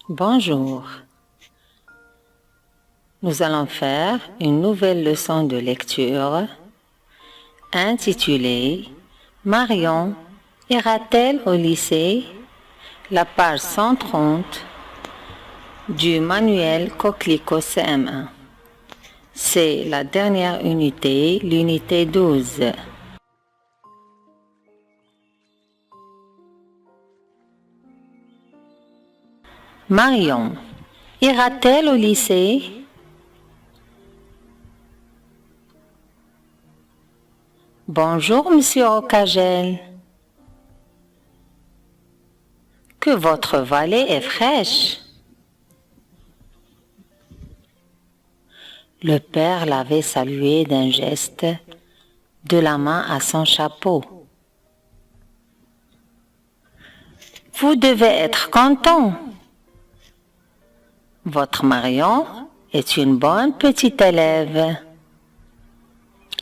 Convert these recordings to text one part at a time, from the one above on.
Bonjour. Nous allons faire une nouvelle leçon de lecture intitulée « Marion ira-t-elle au lycée ?» la page 130 du manuel Coquelicot CM1. C'est la dernière unité, l'unité 12. Marion ira-t-elle au lycée? Bonjour, monsieur Rocagel. Que votre vallée est fraîche. Le père l'avait salué d'un geste de la main à son chapeau. Vous devez être content. Votre Marion est une bonne petite élève.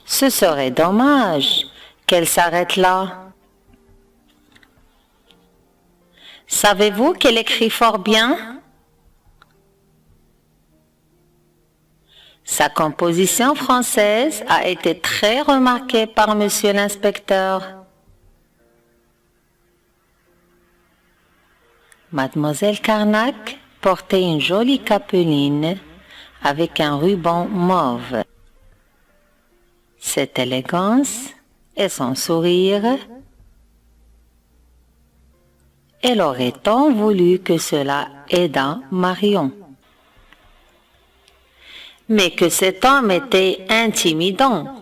Ce serait dommage qu'elle s'arrête là. Savez-vous qu'elle écrit fort bien? Sa composition française a été très remarquée par monsieur l'inspecteur. Mademoiselle Carnac portait une jolie capeline avec un ruban mauve. Cette élégance et son sourire, elle aurait tant voulu que cela aidât Marion. Mais que cet homme était intimidant.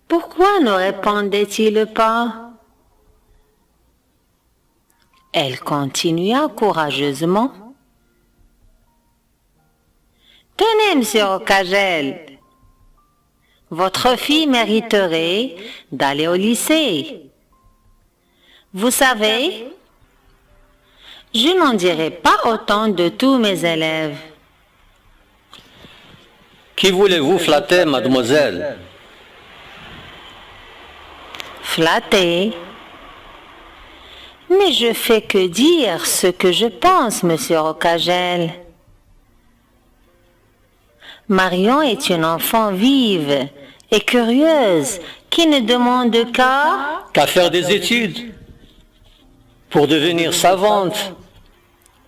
Pourquoi ne répondait-il pas? Elle continua courageusement. Tenez, monsieur Rocagel, votre fille mériterait d'aller au lycée. Vous savez, je n'en dirai pas autant de tous mes élèves. Qui voulez-vous flatter, mademoiselle? Flatté. Mais je fais que dire ce que je pense, monsieur Rocagel. Marion est une enfant vive et curieuse qui ne demande qu'à faire des études pour devenir savante.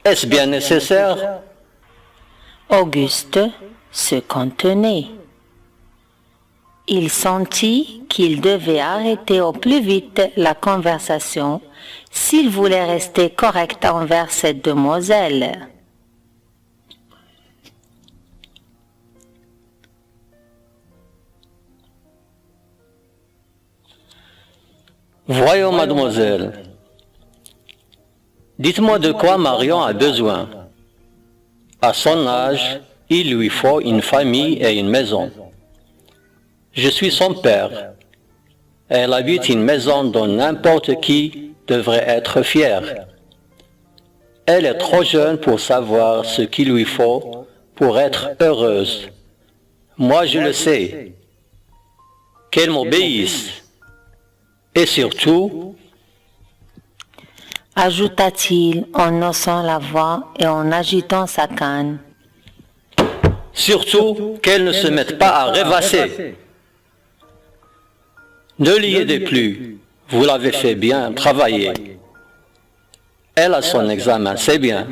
Est-ce bien nécessaire? Auguste se contenait. Il sentit qu'il devait arrêter au plus vite la conversation s'il voulait rester correct envers cette demoiselle. Voyons, mademoiselle. Dites-moi de quoi Marion a besoin. À son âge, il lui faut une famille et une maison. Je suis son père. Elle habite une maison dont n'importe qui devrait être fier. Elle est trop jeune pour savoir ce qu'il lui faut pour être heureuse. Moi, je le sais. Qu'elle m'obéisse. Et surtout, ajouta-t-il en haussant la voix et en agitant sa canne. Surtout qu'elle ne se mette pas à rêvasser. Ne l'y aidez plus, vous l'avez fait bien travailler. Elle a son examen, c'est bien.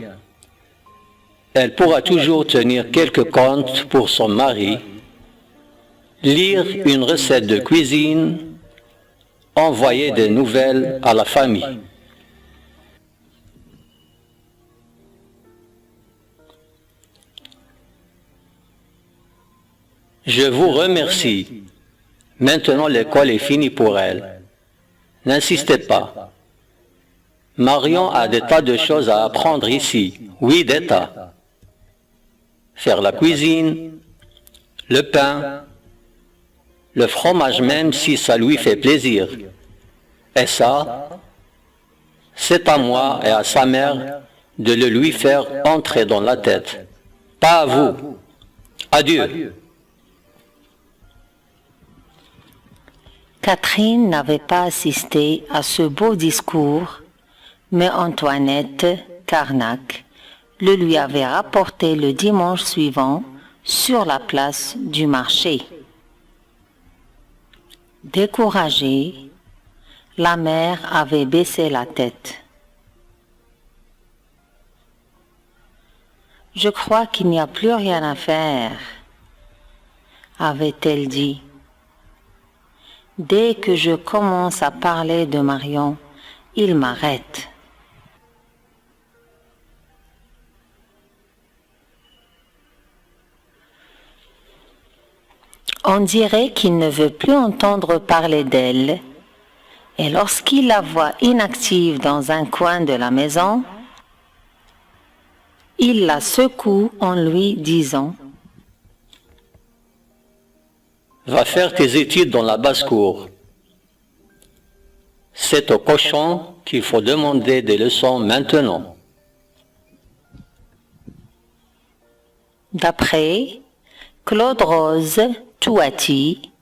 Elle pourra toujours tenir quelques comptes pour son mari, lire une recette de cuisine, envoyer des nouvelles à la famille. Je vous remercie. Maintenant, l'école est finie pour elle. N'insistez pas. Marion a des tas de choses à apprendre ici. Oui, des tas. Faire la cuisine, le pain, le fromage même si ça lui fait plaisir. Et ça, c'est à moi et à sa mère de le lui faire entrer dans la tête. Pas à vous. Adieu. Catherine n'avait pas assisté à ce beau discours, mais Antoinette Carnac le lui avait rapporté le dimanche suivant sur la place du marché. Découragée, la mère avait baissé la tête. « Je crois qu'il n'y a plus rien à faire, » avait-elle dit. « Dès que je commence à parler de Marion, il m'arrête. » On dirait qu'il ne veut plus entendre parler d'elle, et lorsqu'il la voit inactive dans un coin de la maison, il la secoue en lui disant « Va faire tes études dans la basse-cour. C'est au cochon qu'il faut demander des leçons maintenant. » D'après Claude Rose Touati,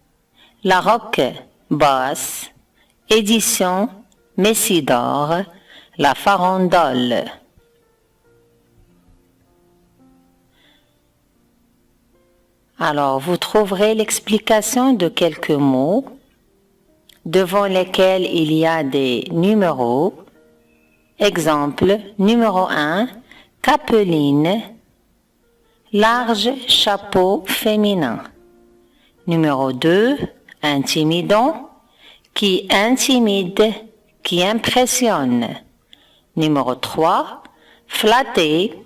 La Roque Basse, édition Messidor, La Farandole. Alors, vous trouverez l'explication de quelques mots devant lesquels il y a des numéros. Exemple, numéro 1, capeline, large chapeau féminin. Numéro 2, intimidant, qui intimide, qui impressionne. Numéro 3, flatter,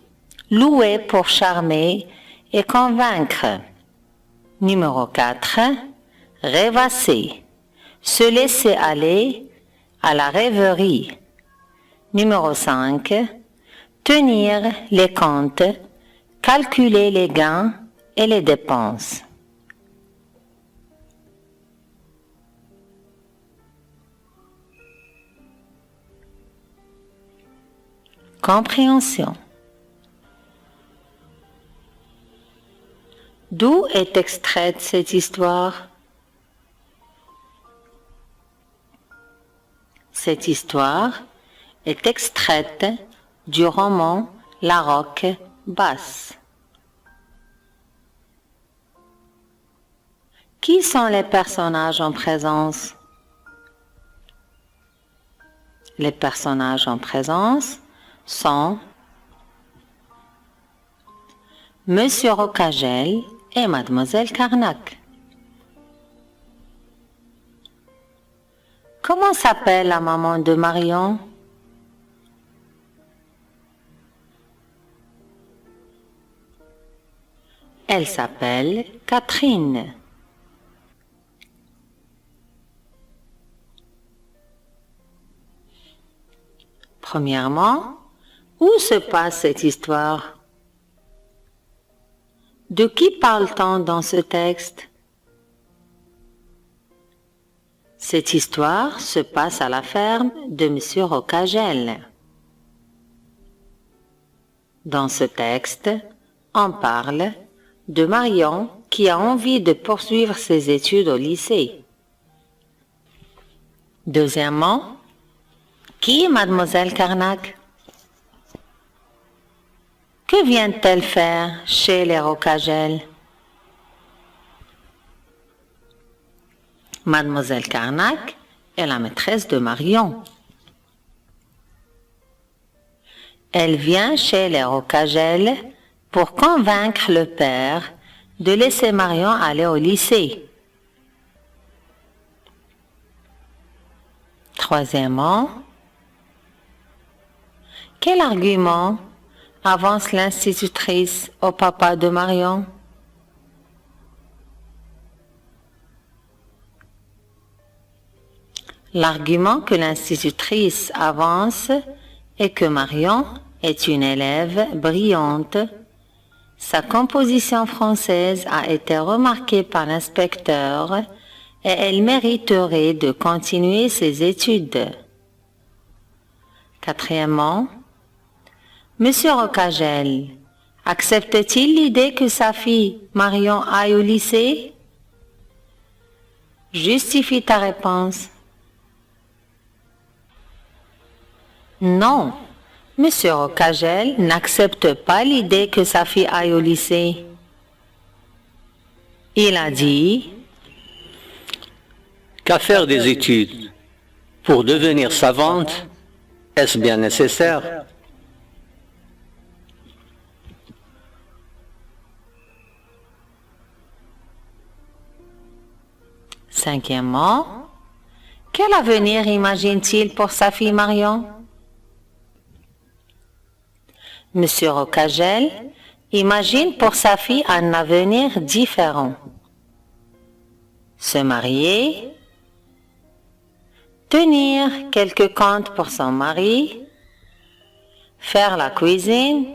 louer pour charmer et convaincre. Numéro 4, rêvasser, se laisser aller à la rêverie. Numéro 5, tenir les comptes, calculer les gains et les dépenses. Compréhension. D'où est extraite cette histoire? Cette histoire est extraite du roman La Roque Basse. Qui sont les personnages en présence? Les personnages en présence sont Monsieur Rocagel et Mademoiselle Carnac. Comment s'appelle la maman de Marion? Elle s'appelle Catherine. Premièrement, où se passe cette histoire? De qui parle-t-on dans ce texte? Cette histoire se passe à la ferme de Monsieur Rocagel. Dans ce texte, on parle de Marion qui a envie de poursuivre ses études au lycée. Deuxièmement, qui est Mademoiselle Carnac? Que vient-elle faire chez les Rocagel? Mademoiselle Carnac est la maîtresse de Marion. Elle vient chez les Rocagel pour convaincre le père de laisser Marion aller au lycée. Troisièmement, quel argument avance l'institutrice au papa de Marion? L'argument que l'institutrice avance est que Marion est une élève brillante. Sa composition française a été remarquée par l'inspecteur et elle mériterait de continuer ses études. Quatrièmement, Monsieur Rocagel accepte-t-il l'idée que sa fille Marion aille au lycée? Justifie ta réponse. Non, Monsieur Rocagel n'accepte pas l'idée que sa fille aille au lycée. Il a dit: Qu'à faire des études pour devenir savante, est-ce bien nécessaire? Cinquièmement, quel avenir imagine-t-il pour sa fille Marion? Monsieur Rocagel imagine pour sa fille un avenir différent. Se marier, tenir quelques comptes pour son mari, faire la cuisine,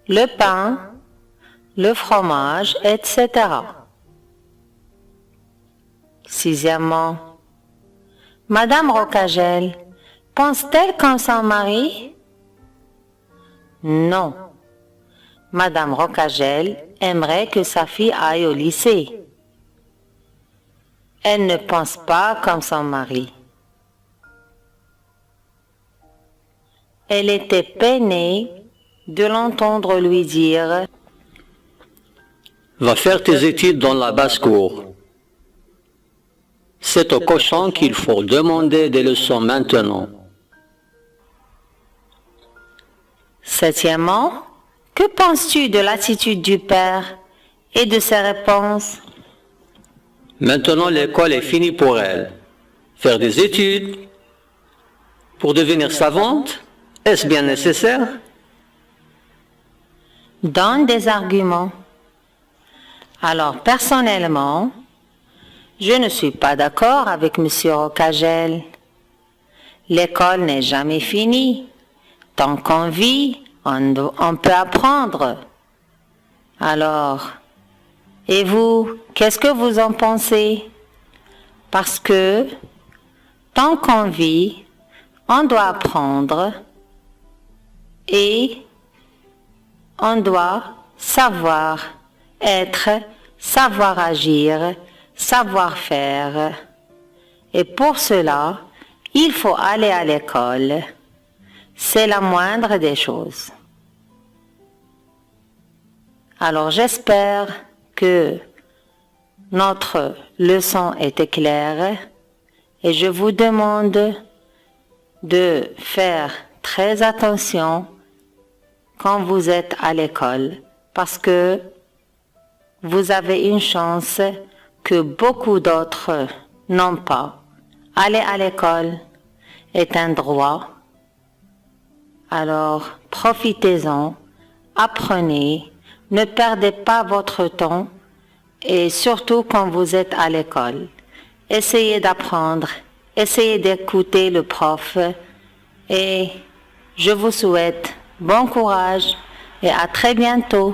le pain, le fromage, etc. Sixièmement, Madame Rocagel pense-t-elle comme son mari? Non. Madame Rocagel aimerait que sa fille aille au lycée. Elle ne pense pas comme son mari. Elle était peinée de l'entendre lui dire: Va faire tes études dans la basse-cour. C'est au cochon qu'il faut demander des leçons maintenant. Septièmement, que penses-tu de l'attitude du père et de ses réponses? Maintenant, l'école est finie pour elle. Faire des études pour devenir savante, est-ce bien nécessaire? Donne des arguments. Alors, personnellement, je ne suis pas d'accord avec M. Rocagel. L'école n'est jamais finie. Tant qu'on vit, on peut apprendre. Alors, et vous, qu'est-ce que vous en pensez? Parce que, tant qu'on vit, on doit apprendre et on doit savoir être, savoir agir, savoir faire. Et pour cela, il faut aller à l'école. C'est la moindre des choses. Alors j'espère que notre leçon était claire et je vous demande de faire très attention quand vous êtes à l'école parce que vous avez une chance que beaucoup d'autres n'ont pas. Aller à l'école est un droit. Alors, profitez-en, apprenez, ne perdez pas votre temps et surtout quand vous êtes à l'école. Essayez d'apprendre, essayez d'écouter le prof et je vous souhaite bon courage et à très bientôt.